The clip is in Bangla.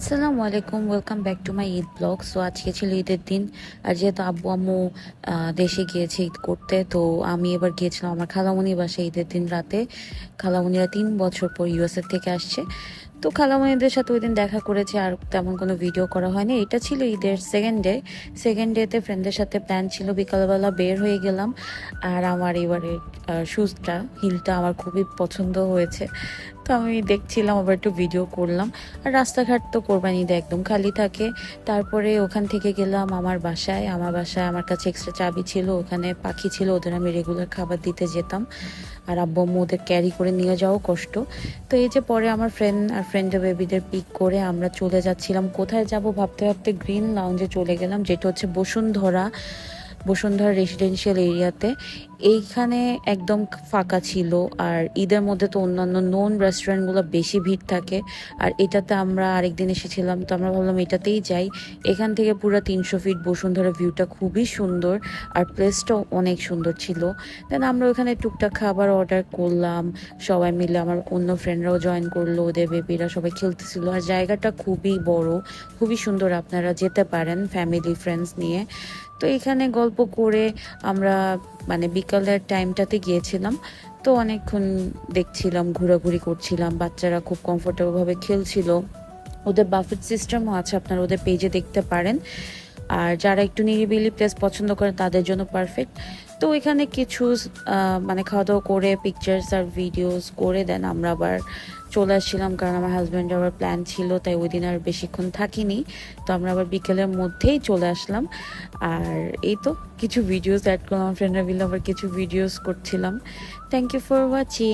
আসসালামু আলাইকুম, welcome back to my Eid blog. So আজকে ছিল ঈদের দিন, আর যেহেতু আব্বু আম্মু দেশে গিয়েছে ঈদ করতে, তো আমি এবার গিয়েছিলাম আমার খালামণির বাসায় ঈদের দিন রাতে। খালামণিরা 3 বছর পর ইউএসএ থেকে আসছে, তো খালামণিদের সাথে ওই দিন দেখা করেছে, আর তেমন কোনো ভিডিও করা হয়নি। এটা ছিল ঈদের সেকেন্ড ডেতে ফ্রেন্ডদের সাথে প্ল্যান ছিল, বিকালবেলা বের হয়ে গেলাম। আর আমার এবারে শুজটা, হিলটা আমার খুবই পছন্দ হয়েছে, তো আমি দেখছিলাম, আবার একটু ভিডিও করলাম। আর রাস্তাঘাট তো কোরবানি ঈদে একদম খালি থাকে। তারপরে ওখান থেকে গেলাম আমার বাসায় আমার কাছে এক্সট্রা চাবি ছিল, ওখানে পাখি ছিল, ওদের আমি রেগুলার খাবার দিতে যেতাম। আর আব্বু আম্মু ওদের ক্যারি করে নিয়ে যাওয়া কষ্ট। তো এই যে পরে আমার ফ্রেন্ডের বেবিদের পিক করে আমরা চলে যাচ্ছিলাম, কোথায় যাব ভাবতে ভাবতে গ্রিন লাউঞ্জে চলে গেলাম, যেটা হচ্ছে বসুন্ধরা রেসিডেন্সিয়াল এরিয়াতে। এইখানে একদম ফাঁকা ছিল, আর ঈদের মধ্যে তো অন্যান্য নন রেস্টুরেন্টগুলো বেশি ভিড় থাকে। আর এটাতে আমরা আরেকদিন এসেছিলাম, তো আমরা ভাবলাম এটাতেই যাই। এখান থেকে পুরো 300 ফিট বসুন্ধরা ভিউটা খুবই সুন্দর, আর প্লেসটাও অনেক সুন্দর ছিল। দেন আমরা ওখানে টুকটাক খাবার অর্ডার করলাম, সবাই মিলে, আমার অন্য ফ্রেন্ডরাও জয়েন করলো, ওদের বেবিরা সবাই খেলতেছিল। আর জায়গাটা খুবই বড়, খুবই সুন্দর, আপনারা যেতে পারেন ফ্যামিলি ফ্রেন্ডস নিয়ে। তো এখানে গল্প করে আমরা মানে বিকালের টাইমটাতে গিয়েছিলাম, তো অনেকক্ষণ দেখছিলাম, ঘোরাঘুরি করছিলাম, বাচ্চারা খুব কমফোর্টেবল ভাবে খেলছিল। ওদের বাফেট সিস্টেমও আছে, আপনারা ওদের পেজে দেখতে পারেন। আর যারা একটু নিরিবিলি প্লেস পছন্দ করেন তাদের জন্য পারফেক্ট। তো এখানে কিছু মানে খাওয়া দাওয়া করে পিকচার্স আর ভিডিওস করে দেন আমরা আবার চলে আসছিলাম, কারণ আমার হাজব্যান্ডের আবার প্ল্যান ছিল, তাই ওই দিন আর বেশিক্ষণ থাকিনি। তো আমরা আবার বিকেলের মধ্যেই চলে আসলাম। আর এই তো কিছু ভিডিওস অ্যাড করলাম, আমার ফ্রেন্ডরা মিলে আবার কিছু ভিডিওস করছিলাম। Thank you for watching.